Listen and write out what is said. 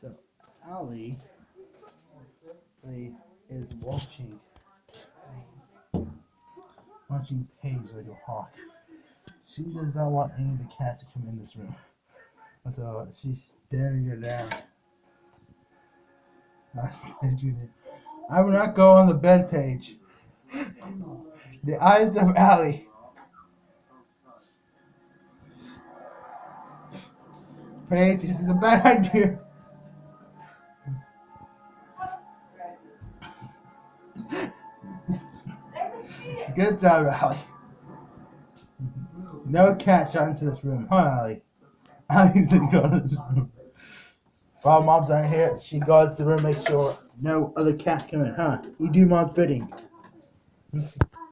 So Allie is watching Paige like a hawk. She does not want any of the cats to come in this room. So she's staring her down. I will not go on the bed, Paige. The eyes of Allie. Paige, this is a bad idea. Good job, Allie. No cat shot into this room, huh, Allie? Allie's gonna go in this room. While Mom's not here, she goes to the room, make sure no other cats come in, huh? You do Mom's bidding.